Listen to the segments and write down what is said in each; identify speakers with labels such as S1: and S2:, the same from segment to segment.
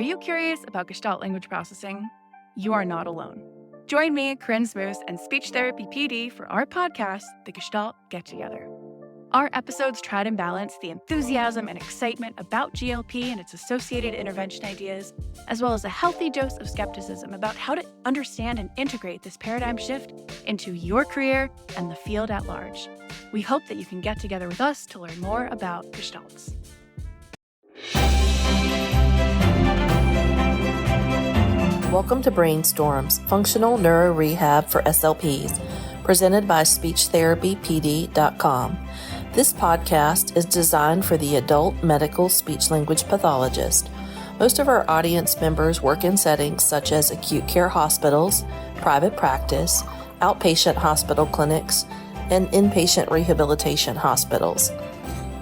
S1: Are you curious about Gestalt language processing? You are not alone. Join me, Corinne Smoose, and speech therapy PD for our podcast, The Gestalt Get Together. Our episodes try to balance the enthusiasm and excitement about GLP and its associated intervention ideas, as well as a healthy dose of skepticism about how to understand and integrate this paradigm shift into your career and the field at large. We hope that you can get together with us to learn more about Gestalts.
S2: Welcome to Brainstorms, Functional Neuro Rehab for SLPs, presented by SpeechTherapyPD.com. This podcast is designed for the adult medical speech-language pathologist. Most of our audience members work in settings such as acute care hospitals, private practice, outpatient hospital clinics, and inpatient rehabilitation hospitals.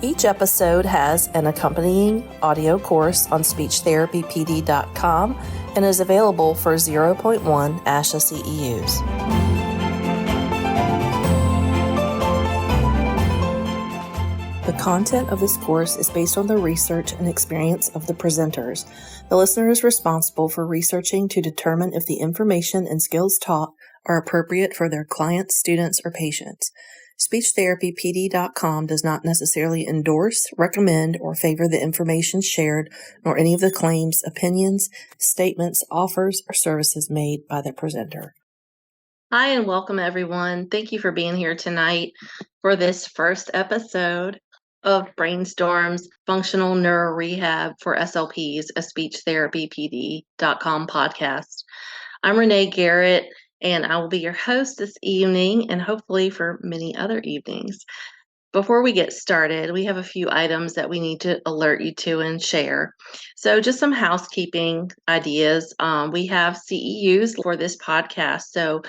S2: Each episode has an accompanying audio course on SpeechTherapyPD.com and is available for 0.1 ASHA CEUs. The content of this course is based on the research and experience of the presenters. The listener is responsible for researching to determine if the information and skills taught are appropriate for their clients, students, or patients. SpeechTherapyPD.com does not necessarily endorse, recommend, or favor the information shared, nor any of the claims, opinions, statements, offers, or services made by the presenter.
S3: Hi, and welcome everyone. Thank you for being here tonight for this first episode of Brainstorms Functional Neuro Rehab for SLPs, a SpeechTherapyPD.com podcast. I'm Renee Garrett, and I will be your host this evening and hopefully for many other evenings. Before we get started, we have a few items that we need to alert you to and share. So just some housekeeping ideas. We have CEUs for this podcast. So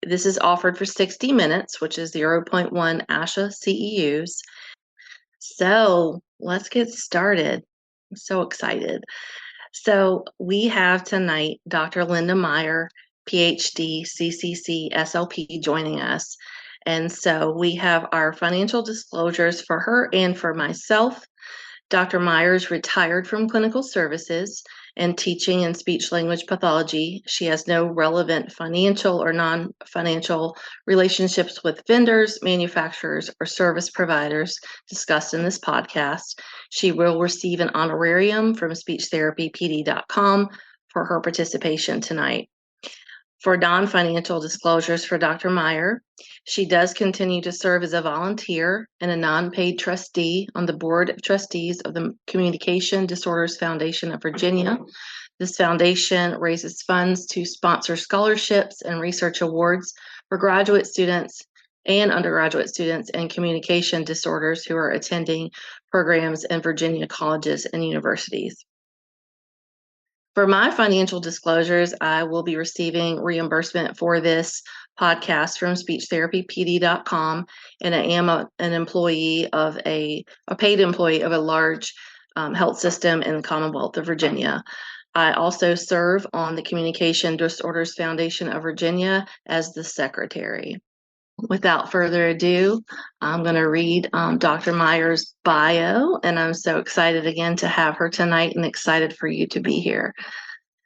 S3: this is offered for 60 minutes, which is 0.1 ASHA CEUs. So let's get started. I'm so excited. So we have tonight Dr. Linda Meyer, PhD, CCC-SLP, joining us. And so we have our financial disclosures for her and for myself. Dr. Meyer's retired from clinical services and teaching in speech-language pathology. She has no relevant financial or non-financial relationships with vendors, manufacturers, or service providers discussed in this podcast. She will receive an honorarium from SpeechTherapyPD.com for her participation tonight. For non-financial disclosures for Dr. Meyer, she does continue to serve as a volunteer and a non-paid trustee on the Board of Trustees of the Communication Disorders Foundation of Virginia. This foundation raises funds to sponsor scholarships and research awards for graduate students and undergraduate students in communication disorders who are attending programs in Virginia colleges and universities. For my financial disclosures, I will be receiving reimbursement for this podcast from SpeechTherapyPD.com, and I am an employee of a paid employee of a large health system in the Commonwealth of Virginia. I also serve on the Communication Disorders Foundation of Virginia as the secretary. Without further ado, I'm going to read Dr. Meyer's bio, and I'm so excited again to have her tonight and excited for you to be here.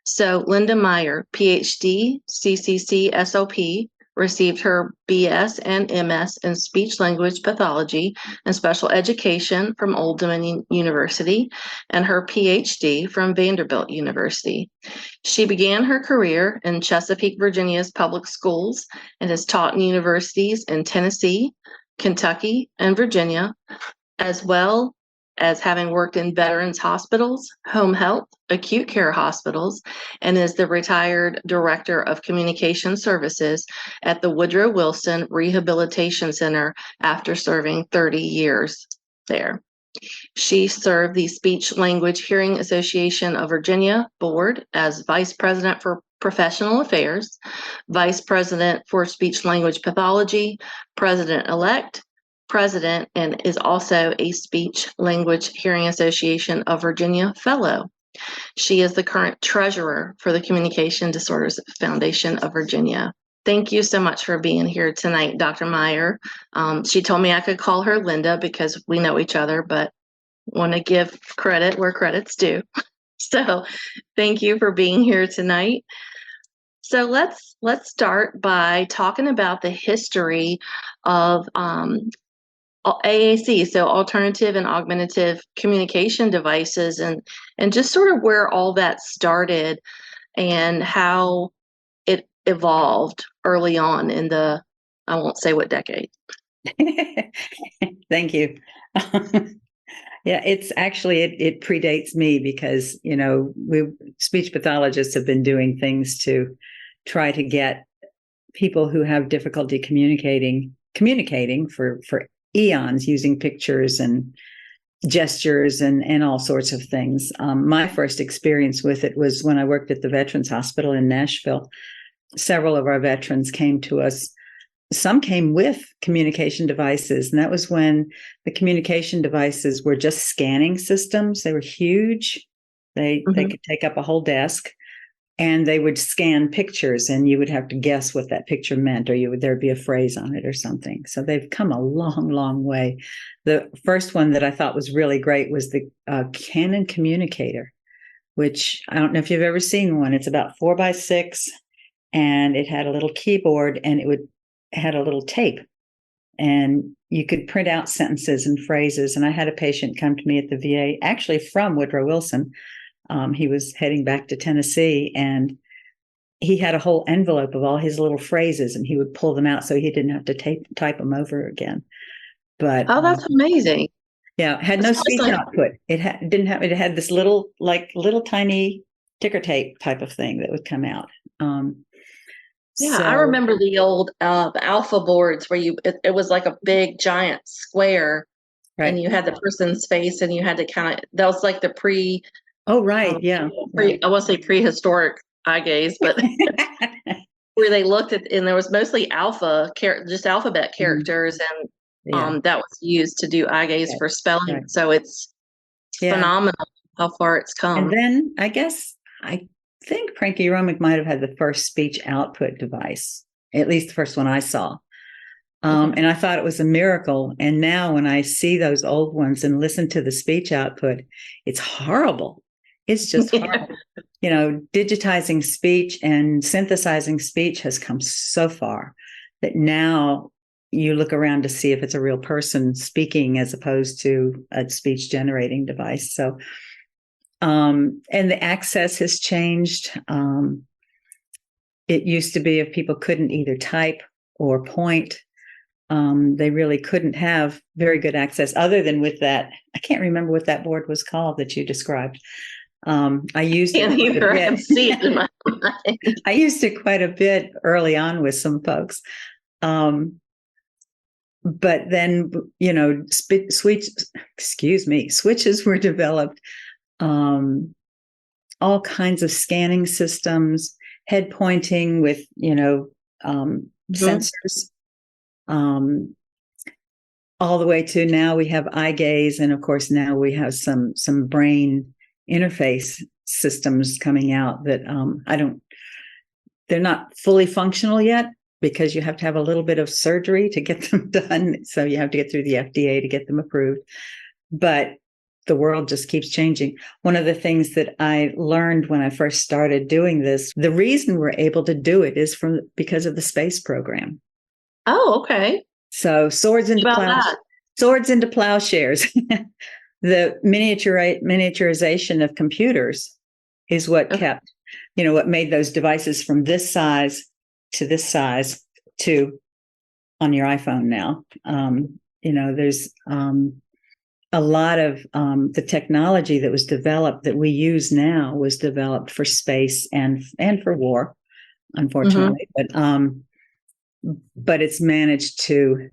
S3: So Linda Meyer, PhD, CCC-SLP, received her BS and MS in speech-language pathology and special education from Old Dominion University and her PhD from Vanderbilt University. She began her career in Chesapeake, Virginia's public schools and has taught in universities in Tennessee, Kentucky, and Virginia, as well as having worked in veterans hospitals, home health, acute care hospitals, and is the retired director of communication services at the Woodrow Wilson Rehabilitation Center after serving 30 years there. She served the Speech Language Hearing Association of Virginia board as vice president for professional affairs, vice president for speech language pathology, president-elect, president, and is also a Speech Language Hearing Association of Virginia fellow. She is the current treasurer for the Communication Disorders Foundation of Virginia. Thank you so much for being here tonight, Dr. Meyer. She told me I could call her Linda because we know each other, but want to give credit where credit's due. So thank you for being here tonight. So let's start by talking about the history of AAC, so alternative and augmentative communication devices, and just sort of where all that started and how it evolved early on in the, I won't say what decade.
S4: Thank you. Yeah, it's actually, it predates me because, we speech pathologists have been doing things to try to get people who have difficulty communicating for eons using pictures and gestures and all sorts of things. My first experience with it was when I worked at the Veterans Hospital in Nashville. Several of our veterans came to us. Some came with communication devices, and that was when the communication devices were just scanning systems. They were huge. They could take up a whole desk, and they would scan pictures, and you would have to guess what that picture meant, or there'd be a phrase on it or something. So they've come a long, long way. The first one that I thought was really great was the Canon communicator, which I don't know if you've ever seen one. It's about 4x6, and it had a little keyboard, and it had a little tape, and you could print out sentences and phrases. And I had a patient come to me at the VA, actually from Woodrow Wilson. He was heading back to Tennessee, and he had a whole envelope of all his little phrases, and he would pull them out so he didn't have to type them over again. But
S3: that's amazing.
S4: Yeah, it had no speech output. It had this little tiny ticker tape type of thing that would come out.
S3: I remember the old alpha boards where it was like a big giant square, right, and you had the person's face, and you had to that was like the pre.
S4: Oh, right. Yeah.
S3: I won't say prehistoric eye gaze, but where they looked at, and there was mostly just alphabet characters, and that was used to do eye gaze for spelling. Right. So it's phenomenal how far it's come.
S4: And then I think Frankie Romick might have had the first speech output device, at least the first one I saw. And I thought it was a miracle. And now when I see those old ones and listen to the speech output, it's horrible. It's just horrible. Digitizing speech and synthesizing speech has come so far that now you look around to see if it's a real person speaking as opposed to a speech generating device. So, and the access has changed. It used to be if people couldn't either type or point, they really couldn't have very good access other than with that. I can't remember what that board was called that you described. I used it I used it quite a bit early on with some folks. But then, switches were developed, all kinds of scanning systems, head pointing with, sensors, all the way to now we have eye gaze. And of course, now we have some brain interface systems coming out that they're not fully functional yet because you have to have a little bit of surgery to get them done. So you have to get through the FDA to get them approved. But the world just keeps changing. One of the things that I learned when I first started doing this, the reason we're able to do it is because of the space program.
S3: Oh, okay.
S4: So swords into plowshares. The miniaturization of computers is what kept, what made those devices from this size to on your iPhone now. There's a lot of the technology that was developed that we use now was developed for space and for war, unfortunately. But it's managed to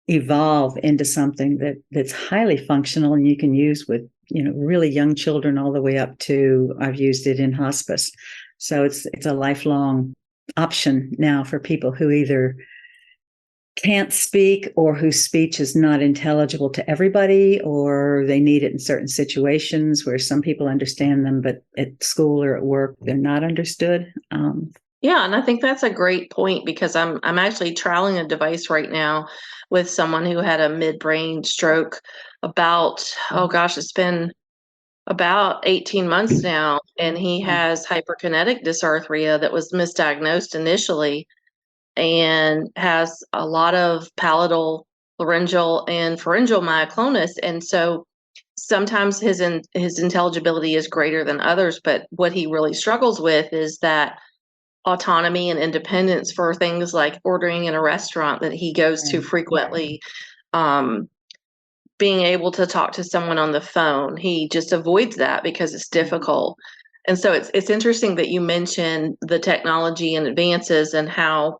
S4: evolve into something that's highly functional and you can use with really young children all the way up to I've used it in hospice. So it's a lifelong option now for people who either can't speak or whose speech is not intelligible to everybody, or they need it in certain situations where some people understand them, but at school or at work they're not understood.
S3: Yeah, and I think that's a great point because I'm actually trialing a device right now with someone who had a midbrain stroke about, it's been about 18 months now, and he has hyperkinetic dysarthria that was misdiagnosed initially and has a lot of palatal, laryngeal, and pharyngeal myoclonus. And so sometimes his intelligibility is greater than others, but what he really struggles with is that autonomy and independence for things like ordering in a restaurant that he goes to frequently. Being able to talk to someone on the phone, he just avoids that because it's difficult. And so it's interesting that you mentioned the technology and advances and how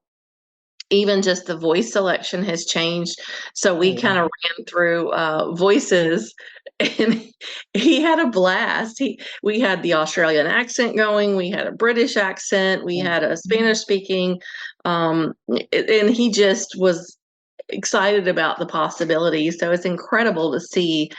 S3: even just the voice selection has changed. So we kind of ran through voices, and he had a blast. We had the Australian accent going, we had a British accent, we had a Spanish speaking, and he just was excited about the possibilities. So it's incredible to see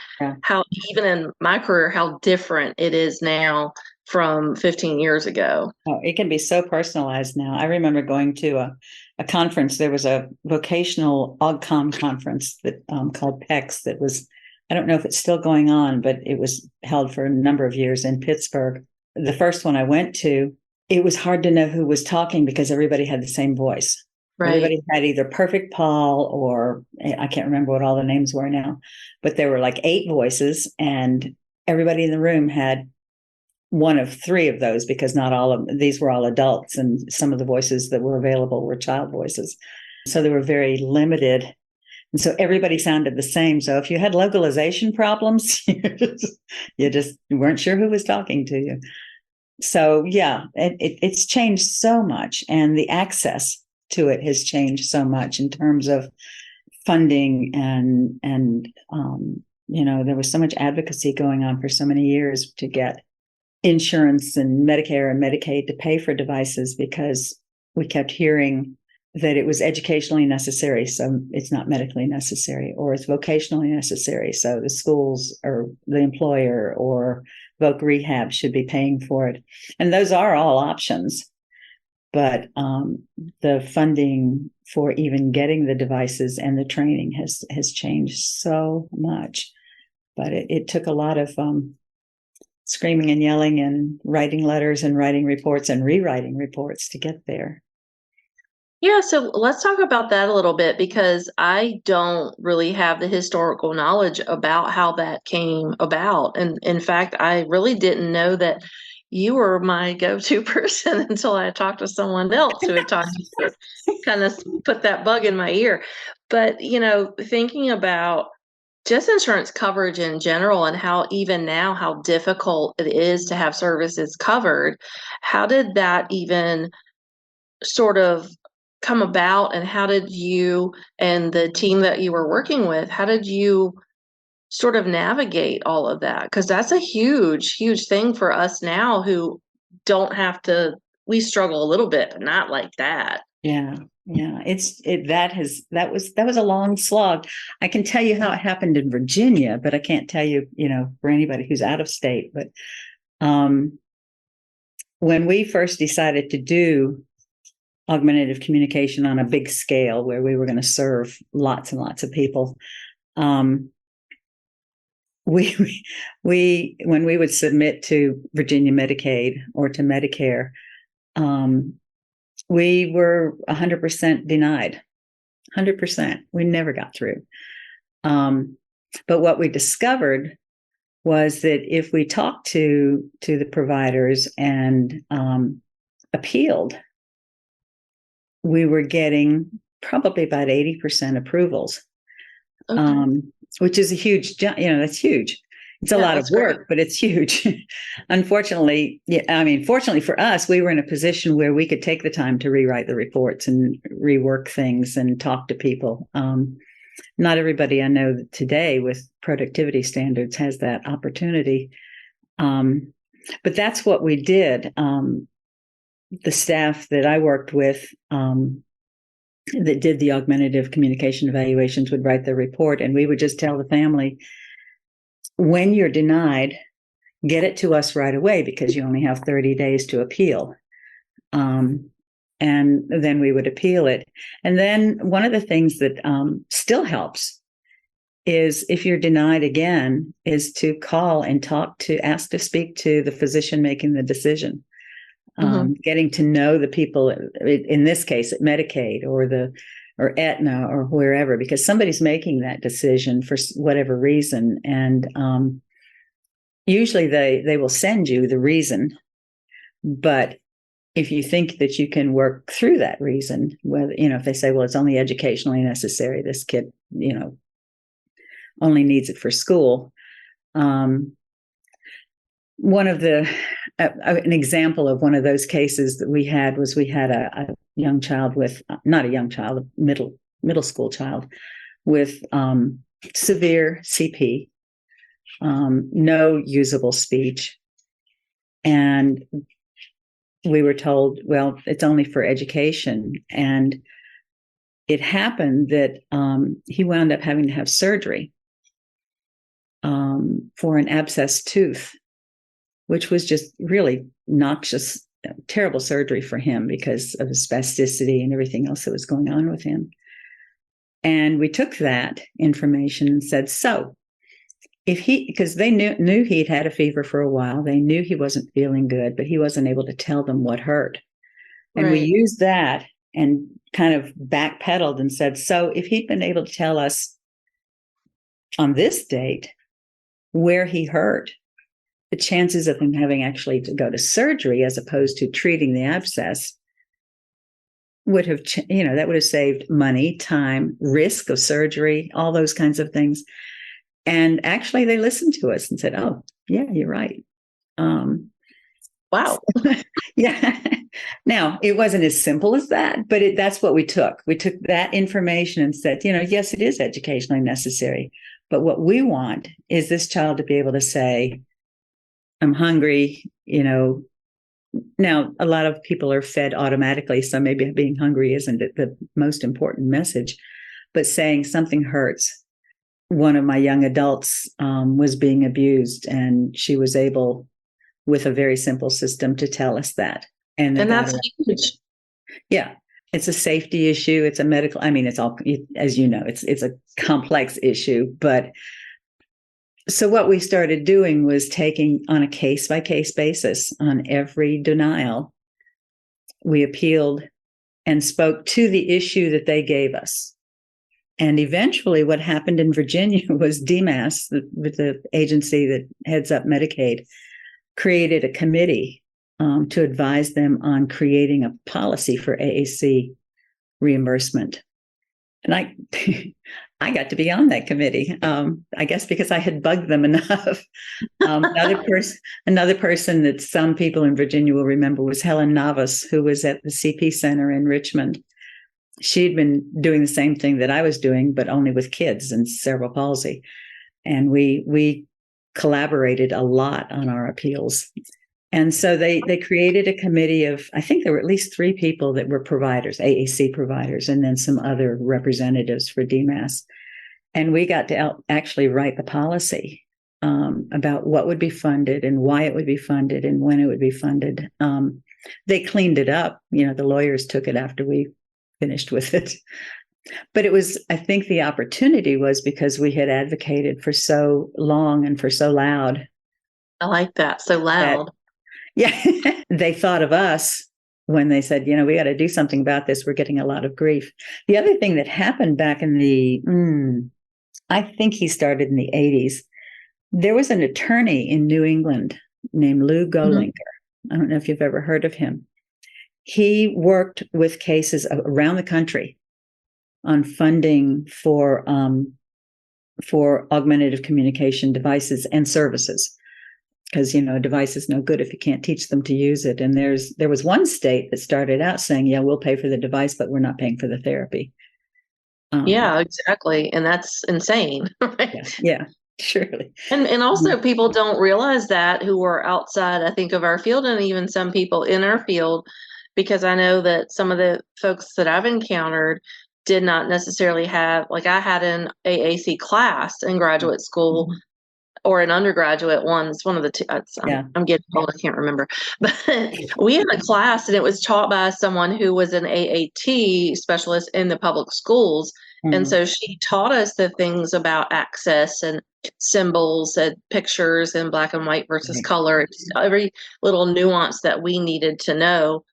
S3: how, even in my career, how different it is now from 15 years ago.
S4: Oh, it can be so personalized now. I remember going to a conference. There was a vocational AugCom conference that called PEX that was, I don't know if it's still going on, but it was held for a number of years in Pittsburgh. The first one I went to, it was hard to know who was talking because everybody had the same voice. Right. Everybody had either Perfect Paul or I can't remember what all the names were now, but there were like 8 voices, and everybody in the room had one of 3 of those, because not all of these were all adults, and some of the voices that were available were child voices. So they were very limited. And so everybody sounded the same. So if you had localization problems, you just weren't sure who was talking to you. So yeah, it's changed so much, and the access to it has changed so much in terms of funding and there was so much advocacy going on for so many years to get insurance and Medicare and Medicaid to pay for devices, because we kept hearing that it was educationally necessary, so it's not medically necessary, or it's vocationally necessary, so the schools or the employer or Voc Rehab should be paying for it. And those are all options. But the funding for even getting the devices and the training has changed so much. But it took a lot of screaming and yelling and writing letters and writing reports and rewriting reports to get there.
S3: Yeah, so let's talk about that a little bit, because I don't really have the historical knowledge about how that came about. And in fact, I really didn't know that you were my go-to person until I talked to someone else who had talked to you, kind of put that bug in my ear. But, thinking about just insurance coverage in general and how even now, how difficult it is to have services covered, how did that even sort of come about, and how did you and the team that you were working with, how did you sort of navigate all of that? Because that's a huge, huge thing for us now who don't have to, we struggle a little bit, but not like that.
S4: Yeah. That was a long slog. I can tell you how it happened in Virginia, but I can't tell you, for anybody who's out of state. But when we first decided to do augmentative communication on a big scale, where we were going to serve lots and lots of people, we when we would submit to Virginia Medicaid or to Medicare, we were 100% denied. 100%. We never got through. But what we discovered was that if we talked to the providers and appealed, we were getting probably about 80% approvals. Okay. Which is a huge, that's huge. It's a lot of work, great. But it's huge. Unfortunately, fortunately for us, we were in a position where we could take the time to rewrite the reports and rework things and talk to people. Not everybody I know today with productivity standards has that opportunity. But that's what we did. The staff that I worked with that did the augmentative communication evaluations would write the report, and we would just tell the family, when you're denied, get it to us right away, because you only have 30 days to appeal. And then we would appeal it. And then one of the things that still helps is, if you're denied again, is to call and ask to speak to the physician making the decision. Getting to know the people, in this case, at Medicaid or Aetna or wherever, because somebody's making that decision for whatever reason. And usually they will send you the reason. But if you think that you can work through that reason, whether, if they say, well, it's only educationally necessary, this kid, only needs it for school. One of an example of one of those cases that we had was a young child not a young child, a middle school child with severe CP, no usable speech. And we were told, well, it's only for education. And it happened that he wound up having to have surgery for an abscessed tooth, which was just really noxious, terrible surgery for him because of his spasticity and everything else that was going on with him. And we took that information and said, so because they knew he'd had a fever for a while, they knew he wasn't feeling good, but he wasn't able to tell them what hurt. And we used that and kind of backpedaled and said, so if he'd been able to tell us on this date where he hurt, the chances of him having actually to go to surgery as opposed to treating the abscess would have, that would have saved money, time, risk of surgery, all those kinds of things. And actually they listened to us and said, oh, yeah, you're right.
S3: Wow.
S4: Yeah. Now, it wasn't as simple as that, but that's what we took. We took that information and said, yes, it is educationally necessary. But what we want is this child to be able to say, I'm hungry, Now, a lot of people are fed automatically, so maybe being hungry isn't the most important message, but saying something hurts. One of my young adults was being abused, and she was able, with a very simple system, to tell us that. And that's huge. Yeah. It's a safety issue. It's a medical, it's all, as you know, it's a complex issue. But so what we started doing was taking on a case-by-case basis on every denial. We appealed and spoke to the issue that they gave us. And eventually what happened in Virginia was DMAS, the agency that heads up Medicaid, created a committee to advise them on creating a policy for AAC reimbursement. And I got to be on that committee, I guess because I had bugged them enough. Another person that some people in Virginia will remember was Helen Navas, who was at the CP Center in Richmond. She'd been doing the same thing that I was doing, but only with kids and cerebral palsy. And we collaborated a lot on our appeals. And so they created a committee of, I think there were at least 3 people that were providers, AAC providers, and then some other representatives for DMAS. And we got to actually write the policy about what would be funded and why it would be funded and when it would be funded. They cleaned it up. The lawyers took it after we finished with it. But it was, I think the opportunity was because we had advocated for so long and for so loud.
S3: I like that. So loud.
S4: They thought of us when they said, we got to do something about this. We're getting a lot of grief. The other thing that happened back in I think he started in the 80s. There was an attorney in New England named Lou Golinker. I don't know if you've ever heard of him. He worked with cases around the country on funding for augmentative communication devices and services. Because, a device is no good if you can't teach them to use it. And there was one state that started out saying, yeah, we'll pay for the device, but we're not paying for the therapy.
S3: Yeah, exactly. And that's insane. Right?
S4: Yeah, surely.
S3: And also people don't realize that who are outside, I think, of our field, and even some people in our field, because I know that some of the folks that I've encountered did not necessarily have, like I had an AAC class in graduate school or an undergraduate one. It's one of the two. I'm getting old. I can't remember. But we had a class and it was taught by someone who was an AAT specialist in the public schools. And so she taught us the things about access and symbols and pictures and black and white versus color, just every little nuance that we needed to know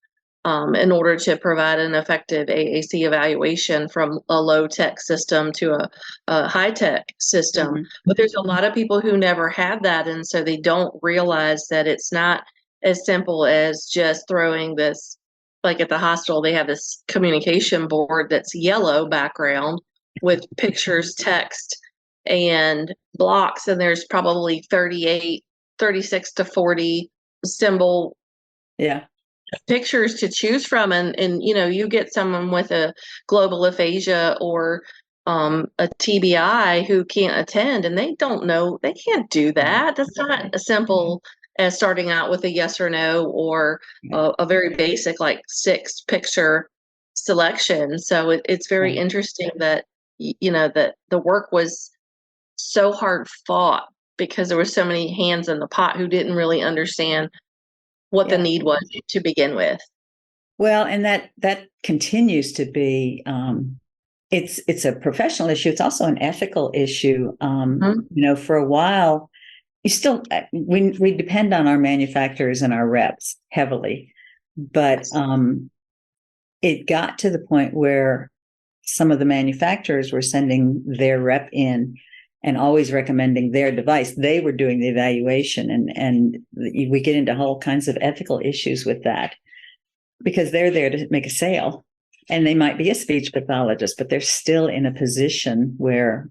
S3: in order to provide an effective AAC evaluation from a low-tech system to a high-tech system. But there's a lot of people who never had that, and so they don't realize that it's not as simple as just throwing this, like at the hospital, they have this communication board that's yellow background with pictures, text, and blocks, and there's probably 36 to 40 symbol pictures to choose from, and you get someone with a global aphasia or a TBI who can't attend, and they don't know, they can't do that. That's not as simple as starting out with a yes or no or a very basic like 6 picture selection. So it's very interesting that that the work was so hard fought because there were so many hands in the pot who didn't really understand what the need was to begin with.
S4: Well, and that continues to be, it's a professional issue. It's also an ethical issue. For a while, we depend on our manufacturers and our reps heavily, but it got to the point where some of the manufacturers were sending their rep in and always recommending their device. They were doing the evaluation, and we get into all kinds of ethical issues with that because they're there to make a sale, and they might be a speech pathologist, but they're still in a position where,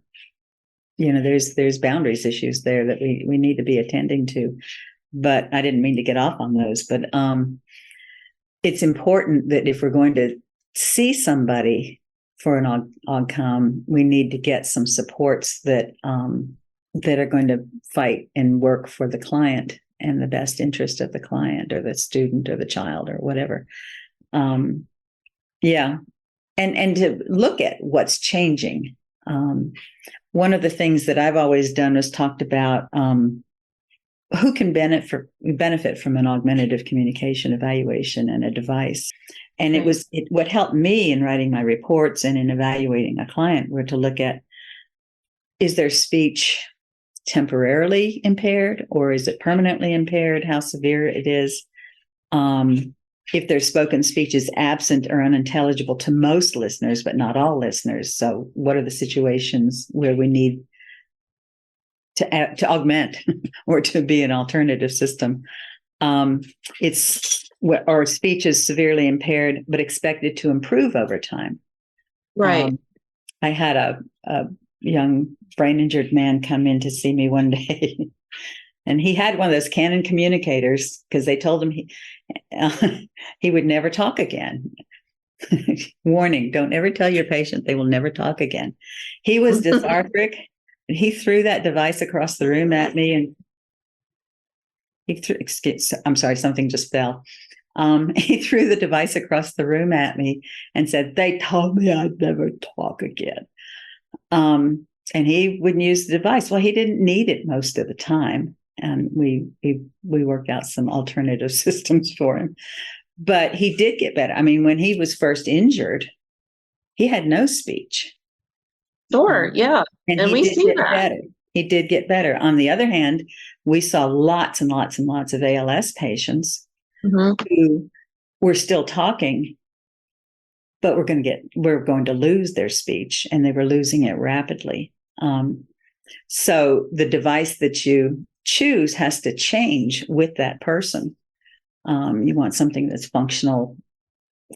S4: there's boundaries issues there that we need to be attending to. But I didn't mean to get off on those, but it's important that if we're going to see somebody for an AUGCOM, we need to get some supports that are going to fight and work for the client and the best interest of the client or the student or the child or whatever. And to look at what's changing. One of the things that I've always done is talked about who can benefit from an augmentative communication evaluation and a device. And what helped me in writing my reports and in evaluating a client were to look at, is their speech temporarily impaired or is it permanently impaired? How severe it is? If their spoken speech is absent or unintelligible to most listeners, but not all listeners. So what are the situations where we need to augment or to be an alternative system? Or speech is severely impaired, but expected to improve over time.
S3: Right.
S4: I had a young brain injured man come in to see me one day, and he had one of those Canon communicators because they told him he would never talk again. Warning, don't ever tell your patient they will never talk again. He was dysarthric, and he threw that device across the room at me, and I'm sorry, something just fell. He threw the device across the room at me and said, "They told me I'd never talk again." And he wouldn't use the device. Well, he didn't need it most of the time. And we worked out some alternative systems for him. But he did get better. I mean, when he was first injured, he had no speech.
S3: Sure, yeah. And we see that.
S4: Better. He did get better. On the other hand, we saw lots and lots and lots of ALS patients who were still talking, but we're going to lose their speech, and they were losing it rapidly. So the device that you choose has to change with that person. You want something that's functional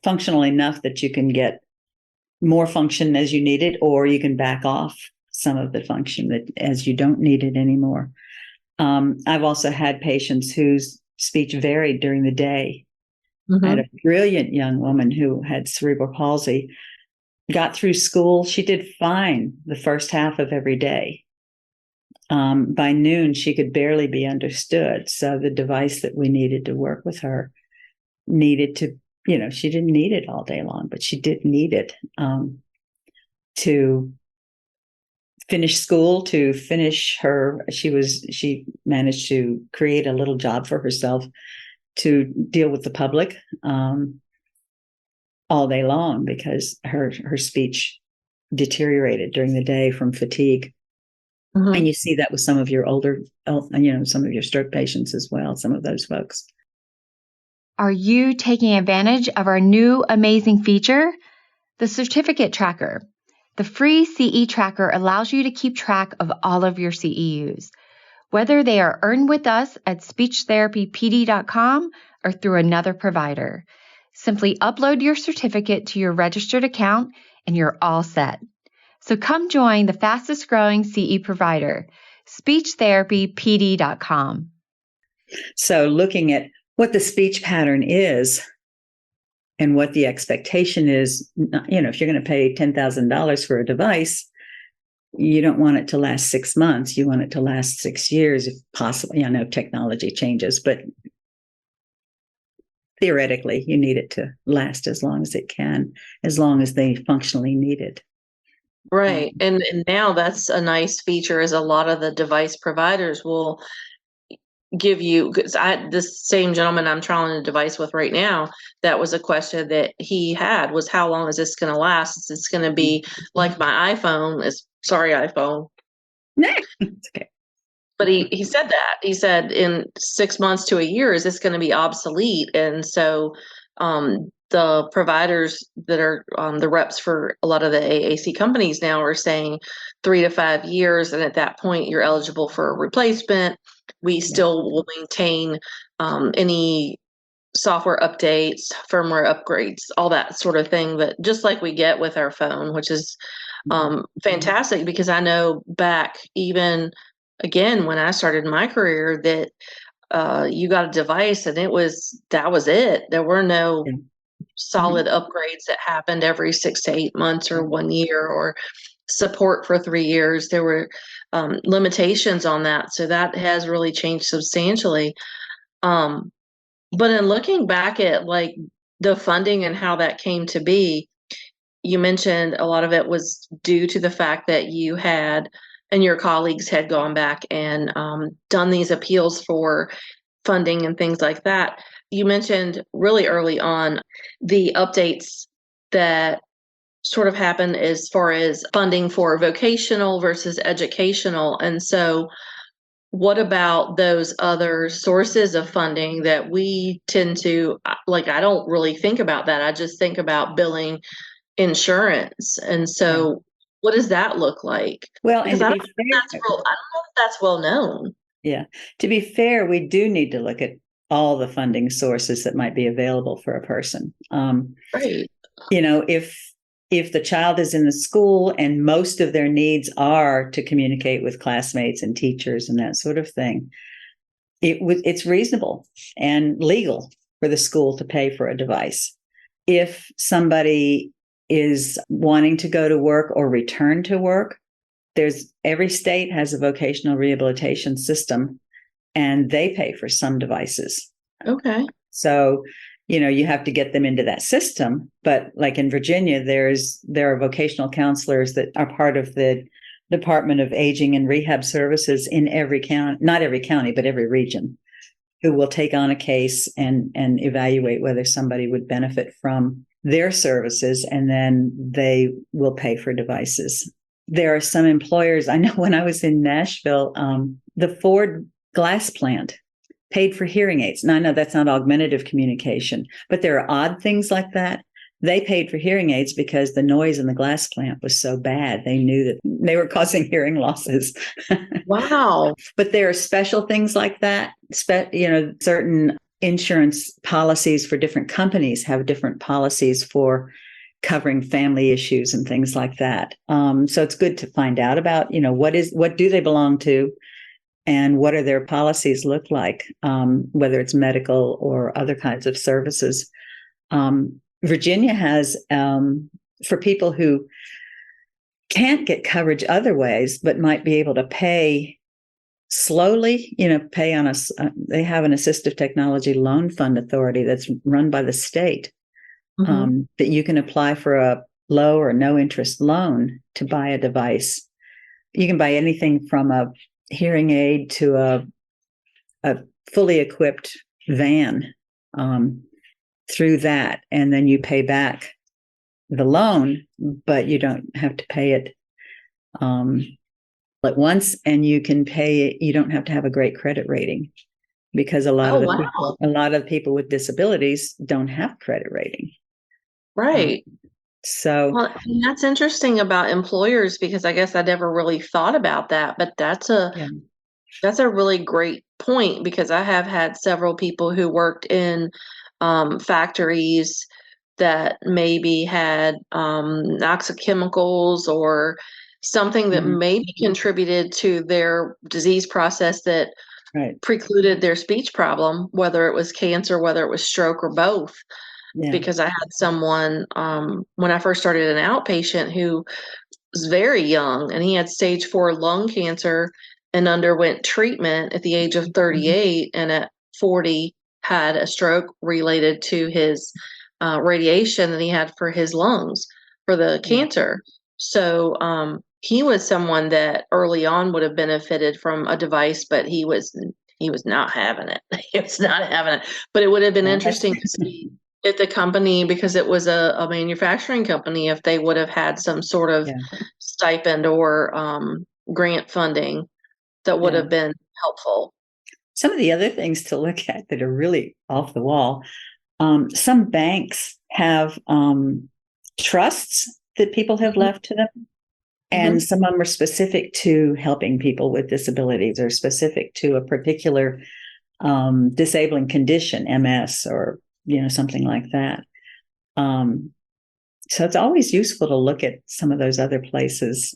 S4: enough that you can get more function as you need it, or you can back off some of the function that as you don't need it anymore. I've also had patients whose speech varied during the day. I had a brilliant young woman who had cerebral palsy, got through school. She did fine the first half of every day. By noon, she could barely be understood. So the device that we needed to work with her needed to, she didn't need it all day long, but she did need it to finish school, to finish she managed to create a little job for herself to deal with the public all day long because her speech deteriorated during the day from fatigue.
S3: Mhm.
S4: And you see that with some of your older, some of your stroke patients as well, some of those folks.
S5: Are you taking advantage of our new amazing feature? The certificate tracker. The free CE tracker allows you to keep track of all of your CEUs, whether they are earned with us at speechtherapypd.com or through another provider. Simply upload your certificate to your registered account and you're all set. So come join the fastest growing CE provider, speechtherapypd.com.
S4: So looking at what the speech pattern is and what the expectation is, if you're going to pay $10,000 for a device, you don't want it to last 6 months. You want it to last 6 years, if possible. I know technology changes, but theoretically, you need it to last as long as it can, as long as they functionally need it.
S3: Right. And now that's a nice feature, is a lot of the device providers will give you, because this same gentleman I'm trialing a device with right now, that was a question that he had, was how long is this going to last? Is this going to be like my iPhone? Sorry, iPhone.
S4: It's okay.
S3: But he said that. He said in 6 months to a year, is this going to be obsolete? And so the providers that are the reps for a lot of the AAC companies now are saying 3 to 5 years. And at that point, you're eligible for a replacement. We still will maintain any software updates, firmware upgrades, all that sort of thing, but just like we get with our phone, which is fantastic, because I know back even again when I started my career that you got a device and that was it. There were no solid upgrades that happened every 6 to 8 months or 1 year, or support for 3 years. There were limitations on that. So that has really changed substantially. But in looking back at like the funding and how that came to be, you mentioned a lot of it was due to the fact that you had and your colleagues had gone back and done these appeals for funding and things like that. You mentioned really early on the updates that sort of happen as far as funding for vocational versus educational. And so what about those other sources of funding that we tend to, like, I don't really think about that. I just think about billing insurance. And so what does that look like?
S4: Well,
S3: Because
S4: and
S3: I don't know if that's well known.
S4: Yeah. To be fair, we do need to look at all the funding sources that might be available for a person.
S3: Right.
S4: If the child is in the school and most of their needs are to communicate with classmates and teachers and that sort of thing, it's reasonable and legal for the school to pay for a device. If somebody is wanting to go to work or return to work, every state has a vocational rehabilitation system, and they pay for some devices.
S3: Okay.
S4: So, you have to get them into that system. But like in Virginia, there are vocational counselors that are part of the Department of Aging and Rehab Services in every county, not every county, but every region, who will take on a case and evaluate whether somebody would benefit from their services, and then they will pay for devices. There are some employers, I know when I was in Nashville, the Ford glass plant paid for hearing aids. Now, I know that's not augmentative communication, but there are odd things like that. They paid for hearing aids because the noise in the glass plant was so bad. They knew that they were causing hearing losses.
S3: Wow.
S4: But there are special things like that. Certain insurance policies for different companies have different policies for covering family issues and things like that. So it's good to find out about, what do they belong to, and what are their policies look like, whether it's medical or other kinds of services. Virginia has, for people who can't get coverage other ways, but might be able to pay slowly, pay on they have an assistive technology loan fund authority that's run by the state, that you can apply for a low or no interest loan to buy a device. You can buy anything from a hearing aid to a fully equipped van through that, and then you pay back the loan, but you don't have to pay it at once, and you can pay it. You don't have to have a great credit rating, because a lot of people with disabilities don't have credit rating.
S3: Right.
S4: So
S3: Well, and that's interesting about employers, because I guess I never really thought about that, but that's a really great point, because I have had several people who worked in factories that maybe had toxic chemicals or something that maybe contributed to their disease process that precluded their speech problem, whether it was cancer, whether it was stroke, or both.
S4: Yeah.
S3: Because I had someone when I first started an outpatient who was very young, and he had stage 4 lung cancer and underwent treatment at the age of 38, and at 40 had a stroke related to his radiation that he had for his lungs for the cancer. So he was someone that early on would have benefited from a device, but he was not having it. He was not having it. But it would have been interesting to see if the company, because it was a manufacturing company, if they would have had some sort of stipend or grant funding that would have been helpful.
S4: Some of the other things to look at that are really off the wall. Some banks have trusts that people have left to them. And some of them are specific to helping people with disabilities, or specific to a particular disabling condition, MS, or something like that. So it's always useful to look at some of those other places.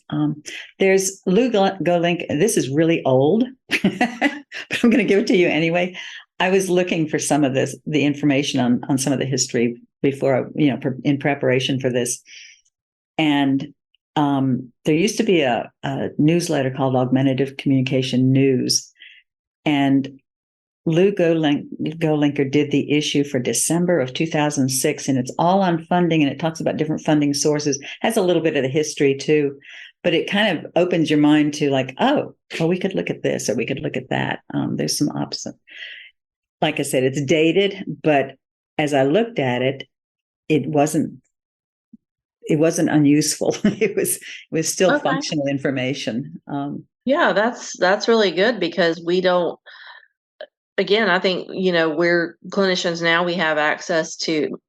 S4: There's Lou Golink. This is really old, but I'm going to give it to you anyway. I was looking for some of the information on some of the history before, in preparation for this. And there used to be a newsletter called Augmentative Communication News, and Lou Golinker did the issue for December of 2006, and it's all on funding, and it talks about different funding sources, has a little bit of the history too, but it kind of opens your mind to like, we could look at this, or we could look at that. There's some opposite. Like I said, it's dated, but as I looked at it, it wasn't unuseful. It was still functional information.
S3: Yeah, that's really good, because we don't. Again, I think, we're clinicians now, we have access to,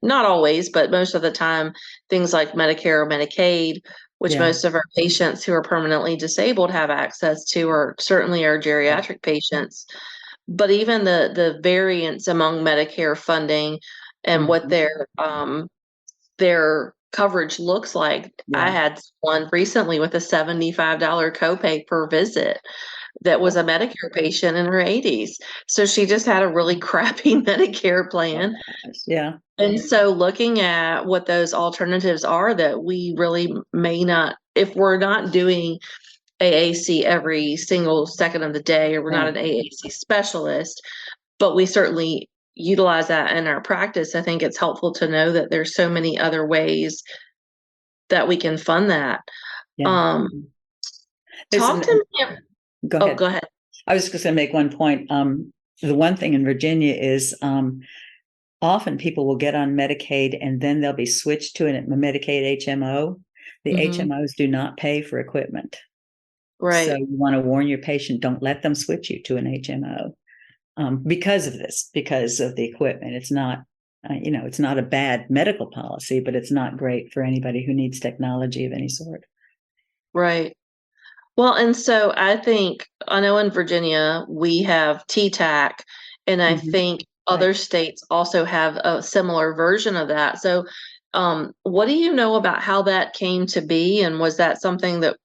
S3: not always, but most of the time, things like Medicare or Medicaid, which most of our patients who are permanently disabled have access to, or certainly our geriatric patients. But even the variance among Medicare funding and what their coverage looks like. I had one recently with a $75 copay per visit that was a Medicare patient in her 80s. So she just had a really crappy Medicare plan.
S4: Yeah.
S3: And so looking at what those alternatives are that we really may not, if we're not doing AAC every single second of the day, or we're not an AAC specialist, but we certainly utilize that in our practice, I think it's helpful to know that there's so many other ways that we can fund that. Talk to me.
S4: Go ahead.
S3: Go ahead.
S4: I was just going to make one point. The one thing in Virginia is often people will get on Medicaid and then they'll be switched to a Medicaid HMO. The HMOs do not pay for equipment.
S3: Right.
S4: So you want to warn your patient, don't let them switch you to an HMO because of this, because of the equipment. It's not, it's not a bad medical policy, but it's not great for anybody who needs technology of any sort.
S3: Right. Well, and so I know in Virginia we have TTAC, and I think other states also have a similar version of that. So what do you know about how that came to be? And was that something that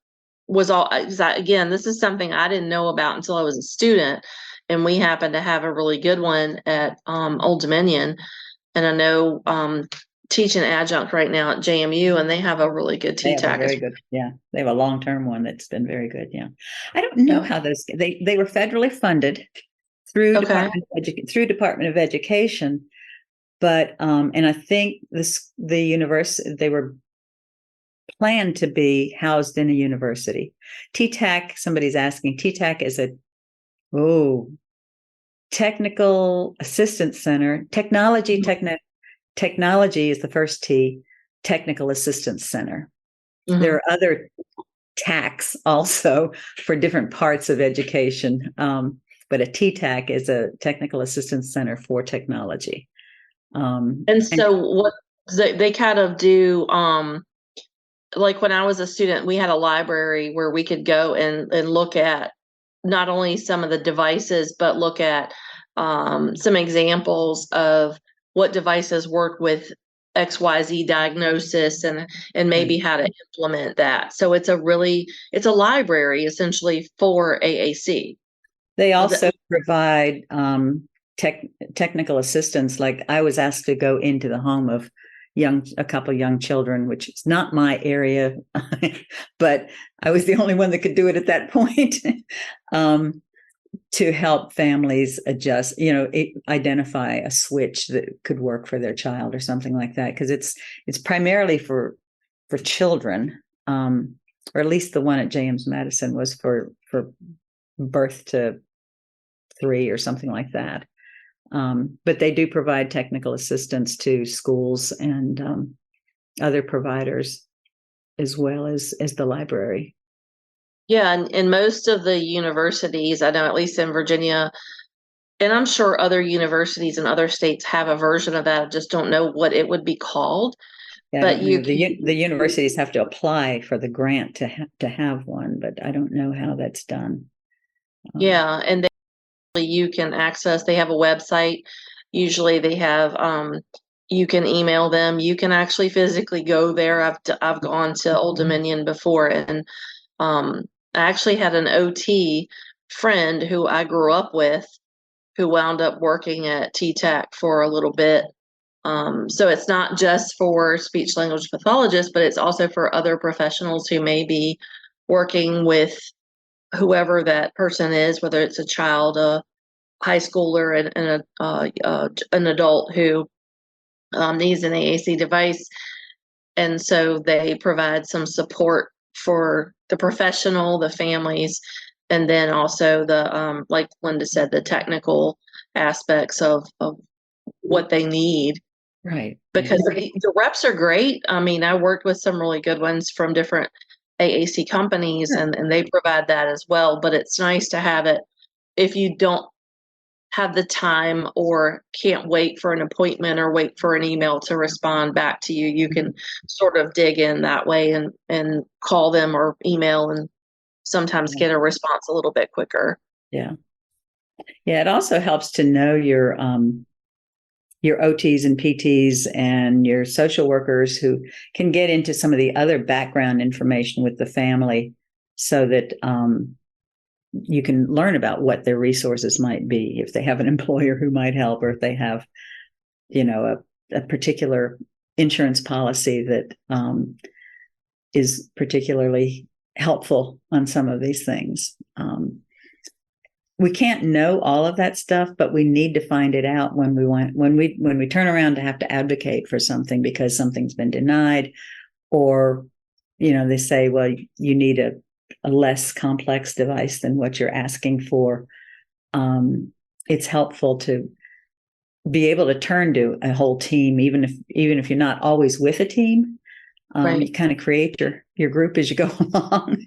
S3: was again, this is something I didn't know about until I was a student, and we happened to have a really good one at Old Dominion. And I know teaching adjunct right now at JMU, and they have a really good TTAC.
S4: Very good. Yeah. They have a long-term one that's been very good. Yeah. I don't know how those, they were federally funded through Department of Education, but, and I think the university, they were planned to be housed in a university. TTAC, somebody's asking, TTAC is Technical Assistance Center. Technology is the first T. technical assistance center.
S3: Mhm.
S4: There are other TACs also for different parts of education, but a TTAC is a technical assistance center for technology.
S3: And so what they kind of do, like when I was a student, we had a library where we could go and look at not only some of the devices, but look at some examples of what devices work with XYZ diagnosis and maybe how to implement that. So it's a library essentially for AAC.
S4: They also provide technical assistance. Like I was asked to go into the home of a couple young children, which is not my area, but I was the only one that could do it at that point, to help families adjust, identify a switch that could work for their child or something like that. Because it's primarily for children, or at least the one at James Madison was for birth to 3 or something like that. But they do provide technical assistance to schools and other providers, as well as the library.
S3: Yeah, and most of the universities, I know at least in Virginia, and I'm sure other universities in other states have a version of that. I just don't know what it would be called.
S4: Yeah,
S3: but
S4: the universities have to apply for the grant to have one, but I don't know how that's done.
S3: Yeah, and you can access. They have a website. Usually, they have. You can email them. You can actually physically go there. I've gone to Old Dominion before, and I actually had an OT friend who I grew up with, who wound up working at TTAC for a little bit. So it's not just for speech language pathologists, but it's also for other professionals who may be working with whoever that person is, whether it's a child, a high schooler, and an adult who needs an AAC device. And so they provide some support for the professional, the families, and then also the, like Linda said, the technical aspects of what they need.
S4: Right.
S3: Because the reps are great. I mean, I worked with some really good ones from different AAC companies, and they provide that as well. But it's nice to have it if you don't have the time or can't wait for an appointment or wait for an email to respond back to you. You can sort of dig in that way and call them or email and sometimes get a response a little bit quicker.
S4: Yeah. Yeah. It also helps to know your OTs and PTs and your social workers who can get into some of the other background information with the family, so that you can learn about what their resources might be, if they have an employer who might help, or if they have, a particular insurance policy that is particularly helpful on some of these things. We can't know all of that stuff, but we need to find it out when we turn around to have to advocate for something because something's been denied, or they say, well, you need a less complex device than what you're asking for. It's helpful to be able to turn to a whole team, even if you're not always with a team.
S3: Right.
S4: You kind of create your group as you go along,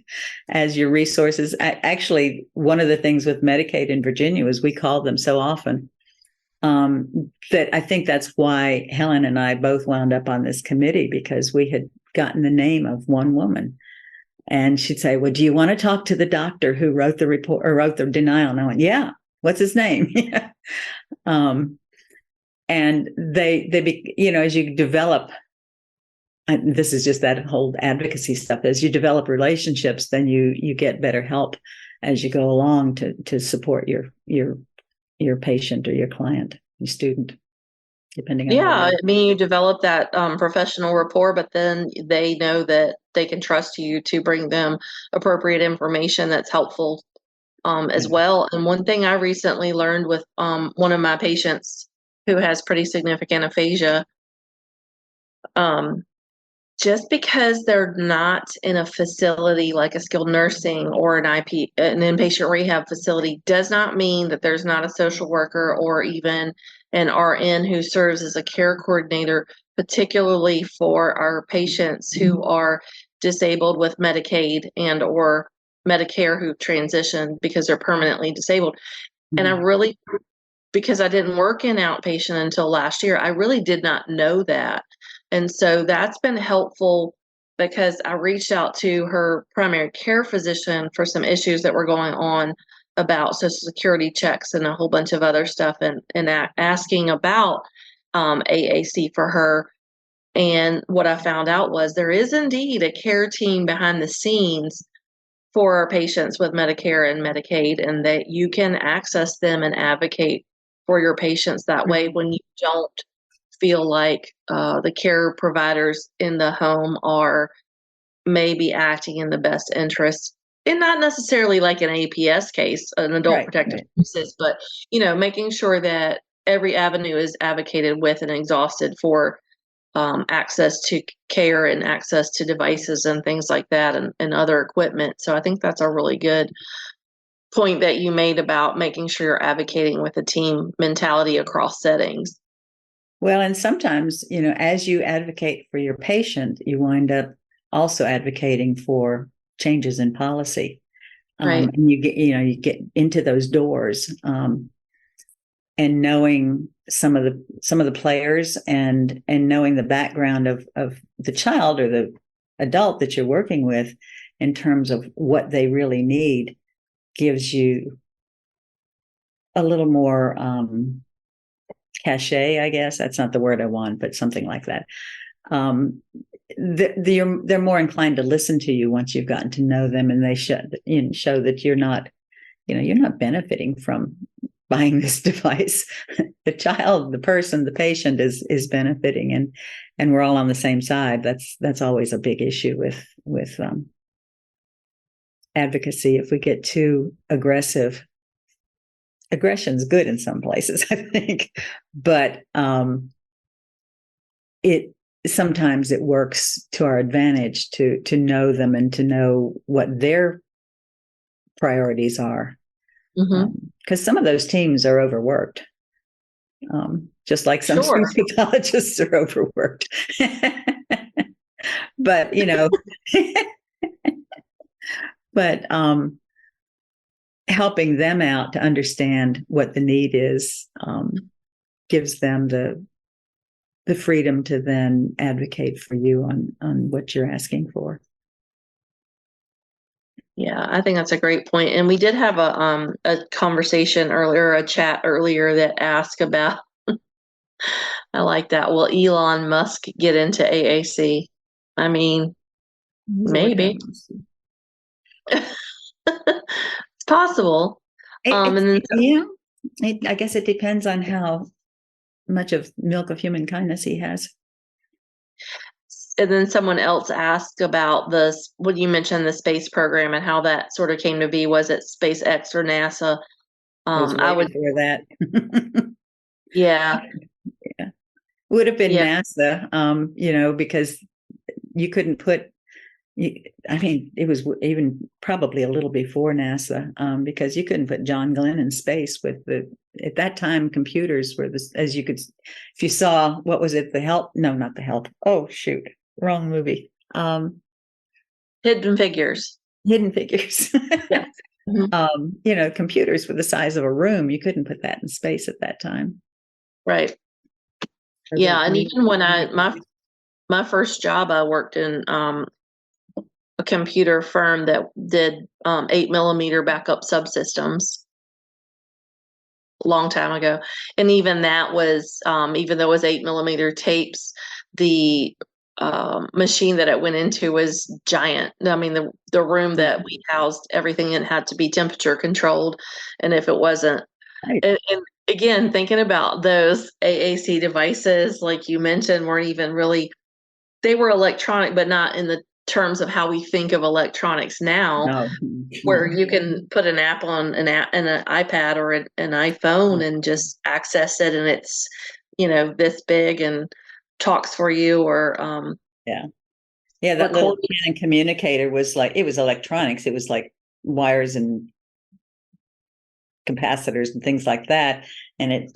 S4: as your resources. Actually, one of the things with Medicaid in Virginia is we called them so often that I think that's why Helen and I both wound up on this committee, because we had gotten the name of one woman. And she'd say, well, do you want to talk to the doctor who wrote the report or wrote the denial? And I went, yeah, what's his name? And they as you develop, and this is just that whole advocacy stuff, as you develop relationships, then you get better help as you go along to support your patient or your client, your student, depending on.
S3: Yeah, I mean, you develop that professional rapport, but then they know that they can trust you to bring them appropriate information that's helpful as well. And one thing I recently learned with one of my patients who has pretty significant aphasia, Just because they're not in a facility like a skilled nursing or an inpatient rehab facility does not mean that there's not a social worker or even an RN who serves as a care coordinator, particularly for our patients who are disabled with Medicaid and or Medicare who transitioned because they're permanently disabled. And I really, because I didn't work in outpatient until last year, I really did not know that. And so that's been helpful because I reached out to her primary care physician for some issues that were going on about Social Security checks and a whole bunch of other stuff, and asking about AAC for her. And what I found out was there is indeed a care team behind the scenes for our patients with Medicare and Medicaid, and that you can access them and advocate for your patients that way when you don't feel like the care providers in the home are maybe acting in the best interest, and not necessarily like an APS case, an adult protective services, but making sure that every avenue is advocated with and exhausted for access to care and access to devices and things like that, and other equipment. So I think that's a really good point that you made about making sure you're advocating with a team mentality across settings.
S4: Well, and sometimes, as you advocate for your patient, you wind up also advocating for changes in policy.
S3: Right.
S4: And you get into those doors, and knowing some of the players and knowing the background of the child or the adult that you're working with in terms of what they really need gives you a little more cachet, I guess. That's not the word I want, but something like that. They're more inclined to listen to you once you've gotten to know them, and they show that you're not benefiting from buying this device. The child, the person, the patient is benefiting, and we're all on the same side. That's always a big issue with advocacy. If we get too aggressive, aggression's good in some places, I think, but sometimes it works to our advantage to know them and to know what their priorities are. Because some of those teams are overworked, just like some speech pathologists are overworked. But helping them out to understand what the need is gives them the freedom to then advocate for you on what you're asking for.
S3: Yeah, I think that's a great point. And we did have a conversation earlier, a chat earlier that asked about, I like that. Will Elon Musk get into AAC? I mean, maybe. It's possible.
S4: I guess it depends on how much of milk of human kindness he has.
S3: And then someone else asked about what you mentioned, the space program and how that sort of came to be. Was it SpaceX or NASA?
S4: I would hear that.
S3: Yeah.
S4: Would have been NASA, because you couldn't put, it was even probably a little before NASA, because you couldn't put John Glenn in space at that time, computers were if you saw, what was it? Not The Help. Oh, shoot. Wrong movie.
S3: Hidden Figures.
S4: Yeah.
S3: Mm-hmm.
S4: Computers were the size of a room. You couldn't put that in space at that time.
S3: Right. Yeah. And even when my first job, I worked in a computer firm that did 8mm backup subsystems a long time ago. And even that was, even though it was 8mm tapes, the machine that it went into was giant. I mean, the room that we housed everything in had to be temperature controlled. And if it wasn't, and again, thinking about those AAC devices, like you mentioned, weren't even really, they were electronic, but not in the terms of how we think of electronics now, where you can put an app on an iPad or an iPhone and just access it, and it's, this big and talks for you, or
S4: Yeah, that little
S3: recording.
S4: Canon communicator was like, it was electronics. It was like wires and capacitors and things like that. And it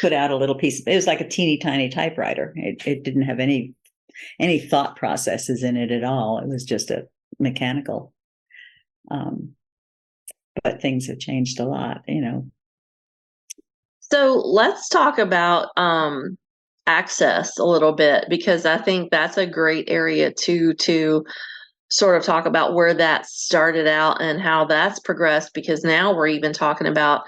S4: put out a little piece. It was like a teeny tiny typewriter. It didn't have any thought processes in it at all. It was just a mechanical. But things have changed a lot, you know.
S3: So let's talk about access a little bit, because I think that's a great area to sort of talk about where that started out and how that's progressed, because now we're even talking about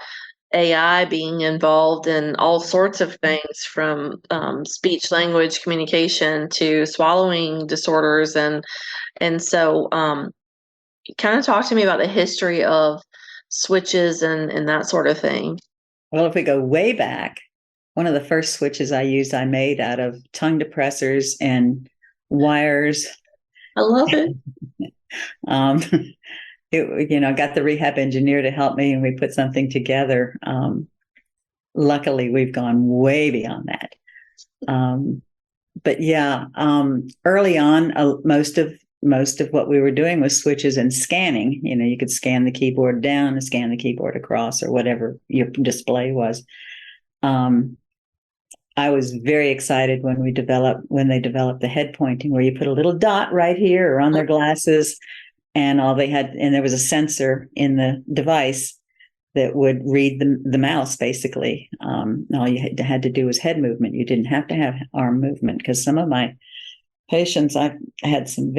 S3: AI being involved in all sorts of things, from speech language communication to swallowing disorders. And so kind of talk to me about the history of switches and that sort of thing.
S4: Well, if we go way back, one of the first switches I used, I made out of tongue depressors and wires.
S3: I love it.
S4: I got the rehab engineer to help me, and we put something together. Luckily, we've gone way beyond that. But yeah, early on, most of what we were doing was switches and scanning. You know, you could scan the keyboard down and scan the keyboard across, or whatever your display was. I was very excited when they developed the head pointing, where you put a little dot right here or on their glasses, and there was a sensor in the device that would read the mouse, basically. All you had to do was head movement. You didn't have to have arm movement, because some of my patients, I had some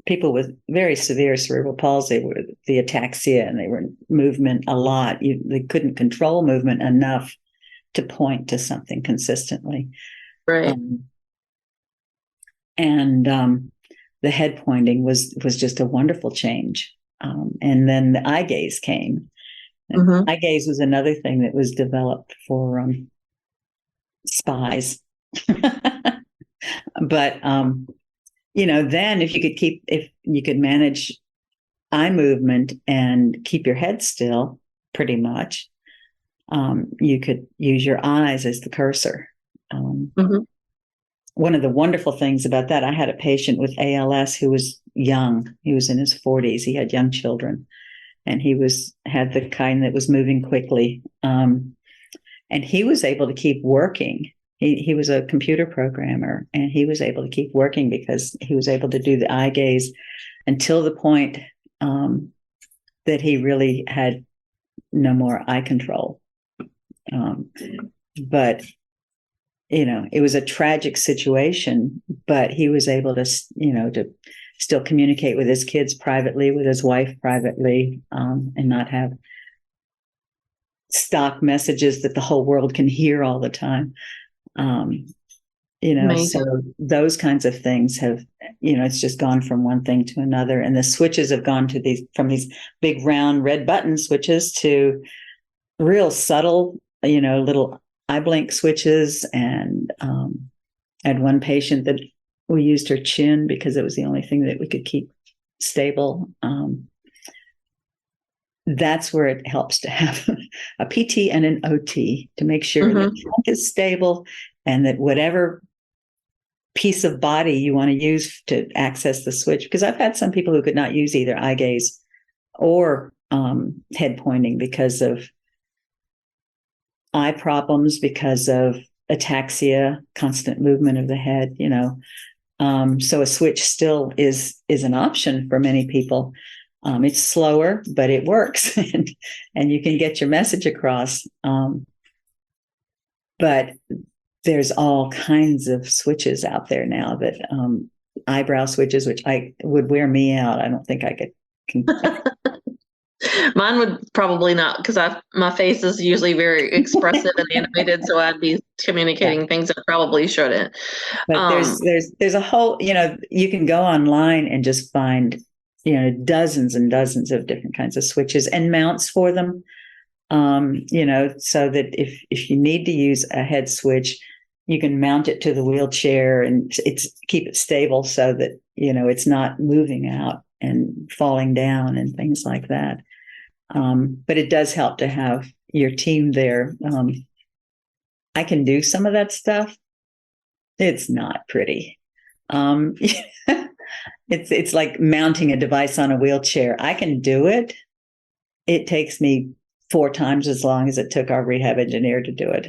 S4: people with very severe cerebral palsy, with the ataxia, and they were movement a lot. They couldn't control movement enough to point to something consistently.
S3: Right.
S4: The head pointing was just a wonderful change. And then the eye gaze came.
S3: Mm-hmm.
S4: Eye gaze was another thing that was developed for spies. But then if you could manage eye movement and keep your head still, pretty much, you could use your eyes as the cursor.
S3: Mm-hmm.
S4: One of the wonderful things about that, I had a patient with ALS who was young. He was in his 40s. He had young children, and he had the kind that was moving quickly. And he was able to keep working. He was a computer programmer, and he was able to keep working because he was able to do the eye gaze until the point that he really had no more eye control. But it was a tragic situation, but he was able to still communicate with his kids privately, with his wife privately, and not have stock messages that the whole world can hear all the time. So those kinds of things have, it's just gone from one thing to another. And the switches have gone from these big round red button switches to real subtle, little eye blink switches. And I had one patient that we used her chin because it was the only thing that we could keep stable. That's where it helps to have a PT and an OT to make sure that the trunk is stable, and that whatever piece of body you want to use to access the switch. Because I've had some people who could not use either eye gaze or head pointing because of eye problems, because of ataxia, constant movement of the head, So a switch still is an option for many people. It's slower, but it works, and you can get your message across. But there's all kinds of switches out there now that eyebrow switches, which would wear me out. I don't think I could.
S3: Mine would probably not, because my face is usually very expressive and animated, so I'd be communicating things I probably shouldn't.
S4: But there's a whole, you can go online and just find, dozens and dozens of different kinds of switches and mounts for them. So that if you need to use a head switch, you can mount it to the wheelchair and keep it stable so that, it's not moving out and falling down and things like that. But it does help to have your team there. I can do some of that stuff. It's not pretty. It's like mounting a device on a wheelchair. I can do it. It takes me 4 times as long as it took our rehab engineer to do it,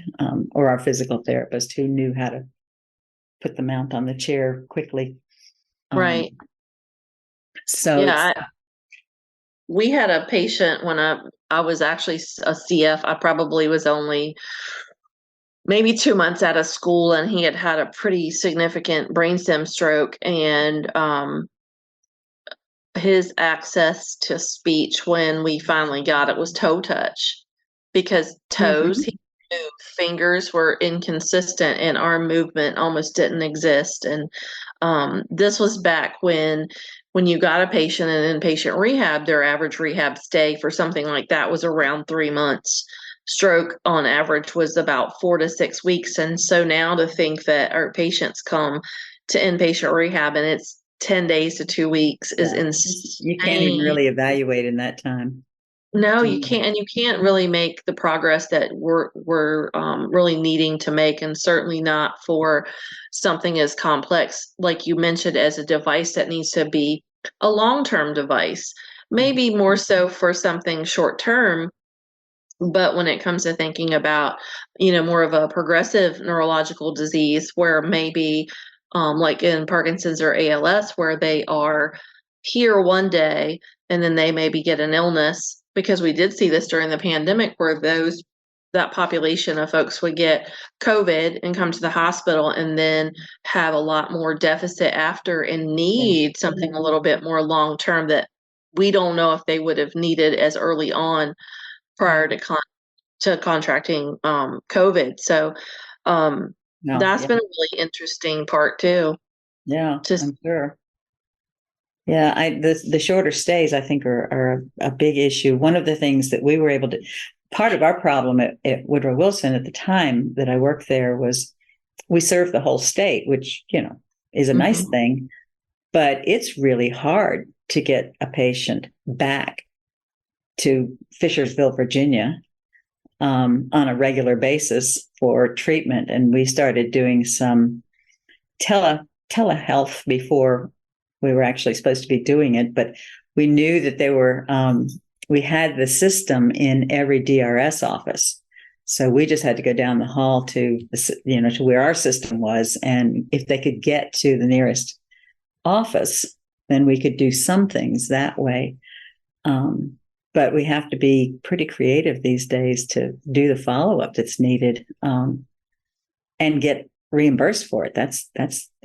S4: or our physical therapist who knew how to put the mount on the chair quickly.
S3: Right.
S4: So
S3: yeah, we had a patient when I was actually a CF. I probably was only maybe 2 months out of school, and he had a pretty significant brainstem stroke, and his access to speech when we finally got it was toe touch, because toes, he knew, fingers were inconsistent, and arm movement almost didn't exist. And this was back when you got a patient in inpatient rehab, their average rehab stay for something like that was around 3 months. Stroke on average was about 4 to 6 weeks. And so now to think that our patients come to inpatient rehab and it's 10 days to 2 weeks is insane.
S4: You can't even really evaluate in that time.
S3: No, you can't, and you can't really make the progress that we're really needing to make, and certainly not for something as complex, like you mentioned, as a device that needs to be a long-term device. Maybe more so for something short-term, but when it comes to thinking about, more of a progressive neurological disease, where maybe, like in Parkinson's or ALS, where they are here one day and then they maybe get an illness, because we did see this during the pandemic, where that population of folks would get COVID and come to the hospital and then have a lot more deficit after and need something a little bit more long-term that we don't know if they would have needed as early on prior to contracting COVID. So that's been a really interesting part too.
S4: Yeah, I'm sure. Yeah, the shorter stays, I think, are a big issue. One of the things that we were able to, part of our problem at Woodrow Wilson at the time that I worked there was we served the whole state, which, is a nice thing, but it's really hard to get a patient back to Fishersville, Virginia, on a regular basis for treatment. And we started doing some telehealth before we were actually supposed to be doing it, but we knew that we had the system in every DRS office. So we just had to go down the hall to where our system was. And if they could get to the nearest office, then we could do some things that way. But we have to be pretty creative these days to do the follow-up that's needed, and get reimbursed for it. That's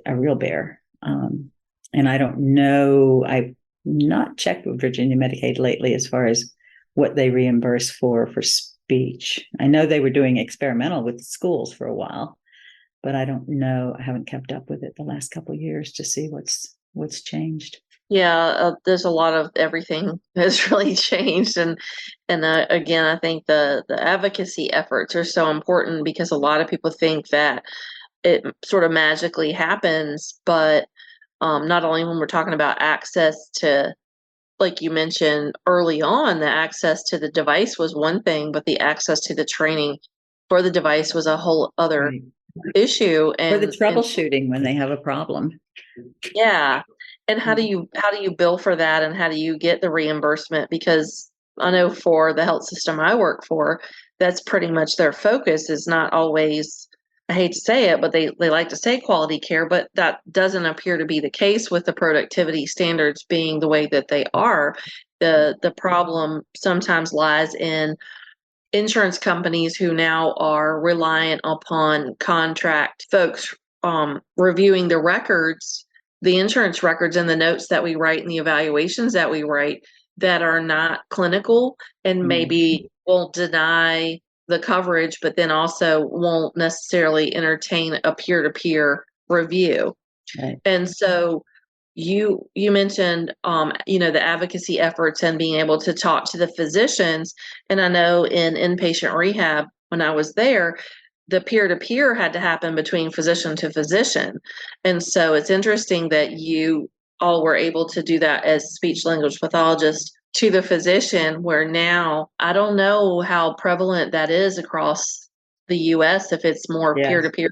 S4: a real bear. And I don't know, I've not checked with Virginia Medicaid lately as far as what they reimburse for speech. I know they were doing experimental with the schools for a while, but I don't know. I haven't kept up with it the last couple of years to see what's changed.
S3: Yeah, there's a lot of everything has really changed. And again, I think the advocacy efforts are so important, because a lot of people think that it sort of magically happens, but not only when we're talking about access to, like you mentioned early on, the access to the device was one thing, but the access to the training for the device was a whole other issue. And
S4: for the troubleshooting when they have a problem.
S3: Yeah. And how do you bill for that, and how do you get the reimbursement? Because I know for the health system I work for, that's pretty much their focus, is not always, I hate to say it, but they like to say quality care, but that doesn't appear to be the case with the productivity standards being the way that they are. The problem sometimes lies in insurance companies who now are reliant upon contract folks reviewing the records, the insurance records and the notes that we write and the evaluations that we write that are not clinical, and maybe will deny the coverage, but then also won't necessarily entertain a peer-to-peer review.
S4: Right.
S3: And so you mentioned, the advocacy efforts and being able to talk to the physicians. And I know in inpatient rehab, when I was there, the peer-to-peer had to happen between physician to physician. And so it's interesting that you all were able to do that as speech language pathologists to the physician, where now I don't know how prevalent that is across the US, if it's more peer-to-peer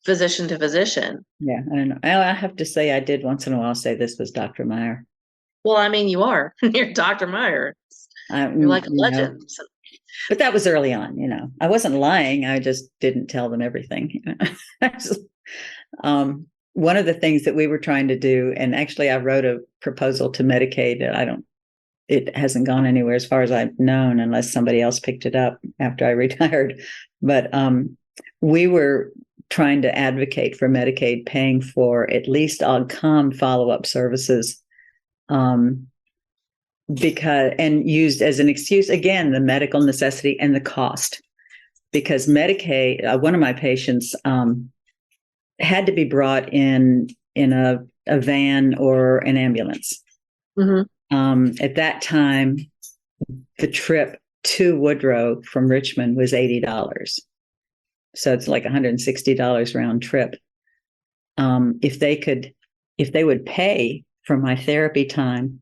S3: physician to physician.
S4: Yeah, I don't know. I have to say, I did once in a while say this was Dr. Meyer.
S3: Well, I mean, you are. You're Dr. Meyer. You're like a legend. So.
S4: But that was early on, I wasn't lying. I just didn't tell them everything. One of the things that we were trying to do, and actually I wrote a proposal to Medicaid that it hasn't gone anywhere as far as I've known, unless somebody else picked it up after I retired. But we were trying to advocate for Medicaid paying for at least AUGCOM follow-up services, because, and used as an excuse, again, the medical necessity and the cost, because Medicaid, one of my patients had to be brought in a van or an ambulance. Mm-hmm. At that time, the trip to Woodrow from Richmond was $80. So it's like $160 round trip. If they would pay for my therapy time,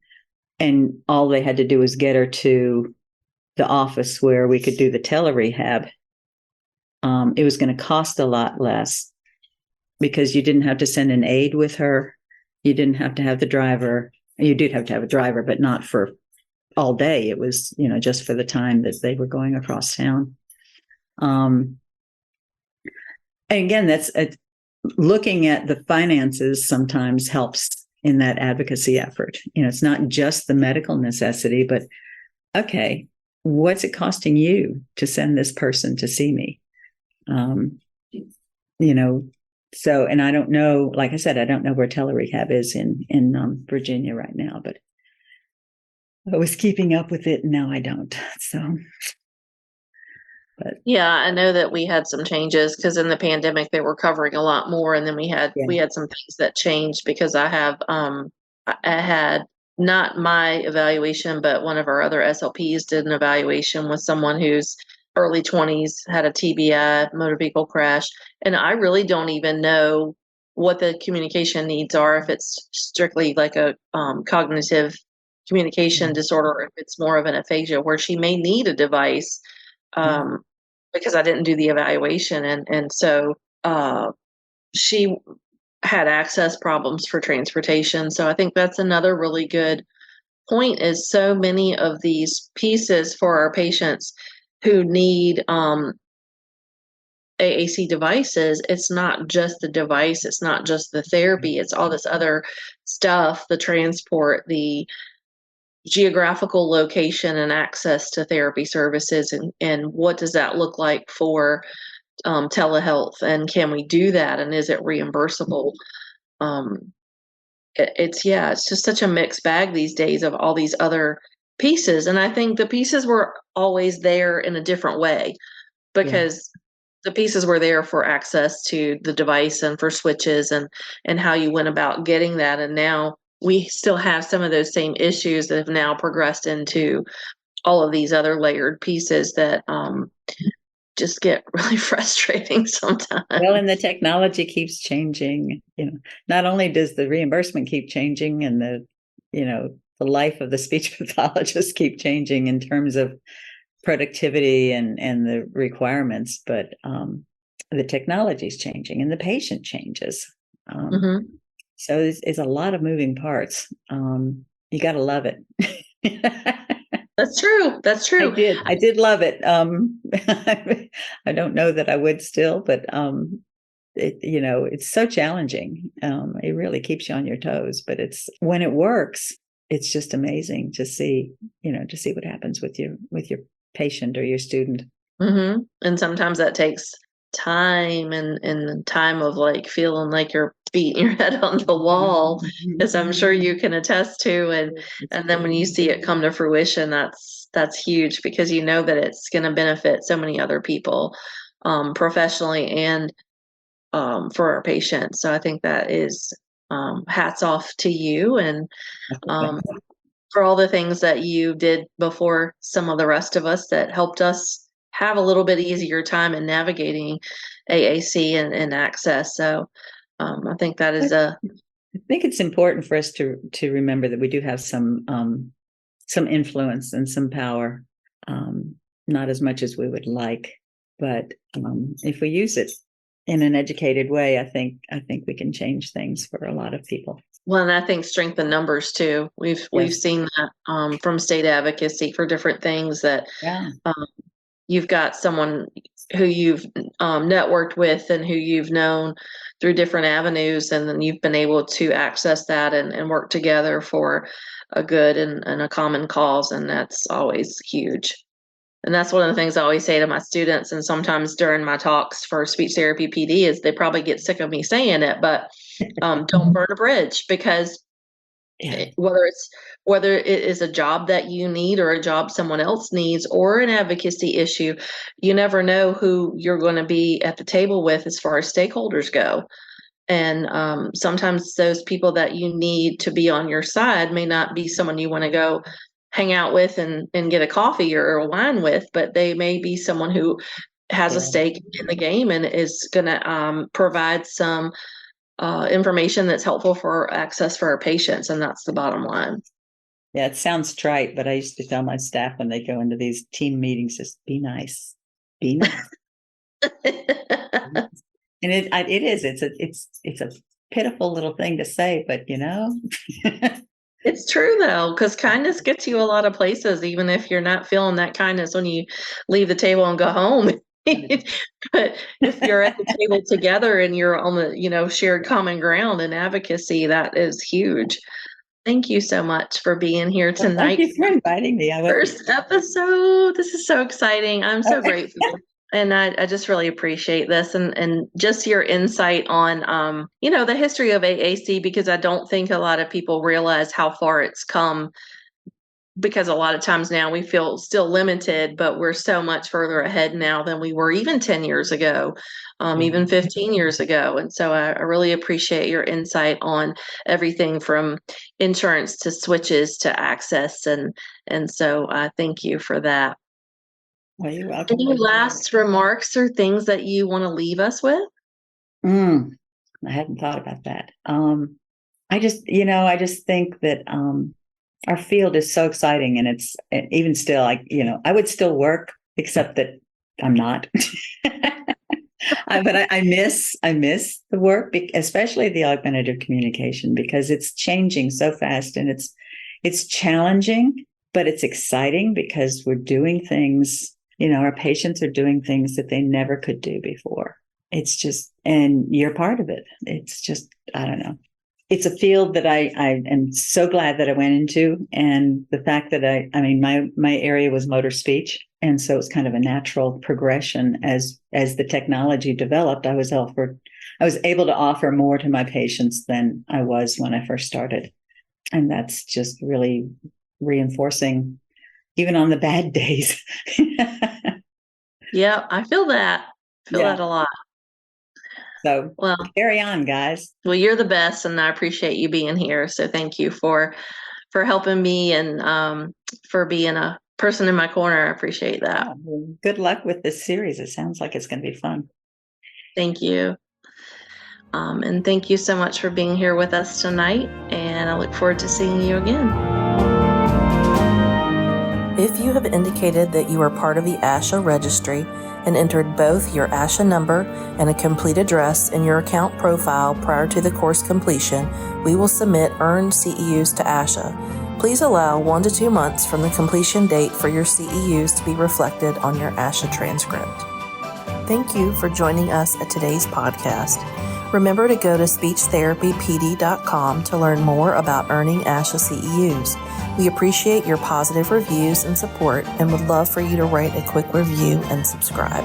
S4: and all they had to do was get her to the office where we could do the tele-rehab, it was going to cost a lot less, because you didn't have to send an aide with her. You didn't have to have the driver. You did have to have a driver, but not for all day. It was, just for the time that they were going across town. And again, that's looking at the finances sometimes helps in that advocacy effort. It's not just the medical necessity, but okay, what's it costing you to send this person to see me? So, and I don't know, like I said, I don't know where tele-rehab is in Virginia right now, but I was keeping up with it and now I don't. So, but
S3: yeah, I know that we had some changes because in the pandemic they were covering a lot more, and then we had some things that changed because I had not my evaluation, but one of our other SLPs did an evaluation with someone who's early 20s, had a TBI, motor vehicle crash, and I really don't even know what the communication needs are, if it's strictly like a cognitive communication disorder, or if it's more of an aphasia where she may need a device. Because I didn't do the evaluation. And so she had access problems for transportation. So I think that's another really good point, is so many of these pieces for our patients who need AAC devices, it's not just the device, it's not just the therapy, it's all this other stuff, the transport, the geographical location and access to therapy services, and what does that look like for telehealth, and can we do that, and is it reimbursable? It's just such a mixed bag these days of all these other pieces, and I think the pieces were always there in a different way, because the pieces were there for access to the device and for switches and how you went about getting that, and now we still have some of those same issues that have now progressed into all of these other layered pieces that just get really frustrating sometimes.
S4: Well, and the technology keeps changing. Not only does the reimbursement keep changing, and the life of the speech pathologist keep changing in terms of productivity and the requirements, but the technology is changing and the patient changes. So it's a lot of moving parts. You got to love it.
S3: That's true. That's true.
S4: I did love it. I don't know that I would still, but it's so challenging. It really keeps you on your toes, but when it works, it's just amazing to see what happens with your patient or your student.
S3: Mm-hmm. And sometimes that takes time and time of like feeling like you're beating your head on the wall, as I'm sure you can attest to, and then when you see it come to fruition, that's huge, because you know that it's going to benefit so many other people, professionally and for our patients. So I think that is hats off to you, and for all the things that you did before some of the rest of us that helped us have a little bit easier time in navigating AAC and access. So I think that is I
S4: think it's important for us to remember that we do have some influence and some power, not as much as we would like, but if we use it in an educated way, I think we can change things for a lot of people.
S3: Well, and I think strength in numbers too. We've seen that from state advocacy for different things that you've got someone who you've networked with and who you've known through different avenues, and then you've been able to access that and work together for a good and a common cause, and that's always huge. And that's one of the things I always say to my students, and sometimes during my talks for speech therapy PD is they probably get sick of me saying it, but don't burn a bridge, because whether it is a job that you need or a job someone else needs or an advocacy issue, you never know who you're going to be at the table with as far as stakeholders go. And sometimes those people that you need to be on your side may not be someone you want to go hang out with and get a coffee or a wine with, but they may be someone who has a stake in the game and is going to provide some information that's helpful for access for our patients. And that's the bottom line.
S4: Yeah, it sounds trite, but I used to tell my staff when they go into these team meetings, just be nice, be nice. And it is, it's a pitiful little thing to say, but
S3: It's true though, because kindness gets you a lot of places, even if you're not feeling that kindness when you leave the table and go home. But if you're at the table together and you're on the, shared common ground and advocacy, that is huge. Thank you so much for being here tonight.
S4: Thank you for inviting me.
S3: First episode. This is so exciting. I'm so grateful. And I just really appreciate this and just your insight on, the history of AAC, because I don't think a lot of people realize how far it's come, because a lot of times now we feel still limited, but we're so much further ahead now than we were even 10 years ago, even 15 years ago. And so I really appreciate your insight on everything from insurance to switches to access. And so I thank you for that.
S4: Well, you're welcome.
S3: Any last remarks or things that you want to leave us with?
S4: I hadn't thought about that. I just think that our field is so exciting, and it's even still, I would still work, except that I'm not. But I miss the work, especially the augmentative communication, because it's changing so fast, and it's challenging, but it's exciting because we're doing things. Our patients are doing things that they never could do before. It's just, and you're part of it. It's just, I don't know. It's a field that I am so glad that I went into. And the fact that my area was motor speech. And so it's kind of a natural progression as the technology developed. I was able to offer more to my patients than I was when I first started. And that's just really reinforcing, even on the bad days.
S3: Yeah, I feel that. That a lot.
S4: So carry on, guys.
S3: Well, you're the best, and I appreciate you being here. So thank you for helping me and for being a person in my corner. I appreciate that.
S4: Well, good luck with this series. It sounds like it's going to be fun.
S3: Thank you. And thank you so much for being here with us tonight. And I look forward to seeing you again.
S2: If you have indicated that you are part of the ASHA registry and entered both your ASHA number and a complete address in your account profile prior to the course completion, we will submit earned CEUs to ASHA. Please allow 1 to 2 months from the completion date for your CEUs to be reflected on your ASHA transcript. Thank you for joining us at today's podcast. Remember to go to speechtherapypd.com to learn more about earning ASHA CEUs. We appreciate your positive reviews and support and would love for you to write a quick review and subscribe.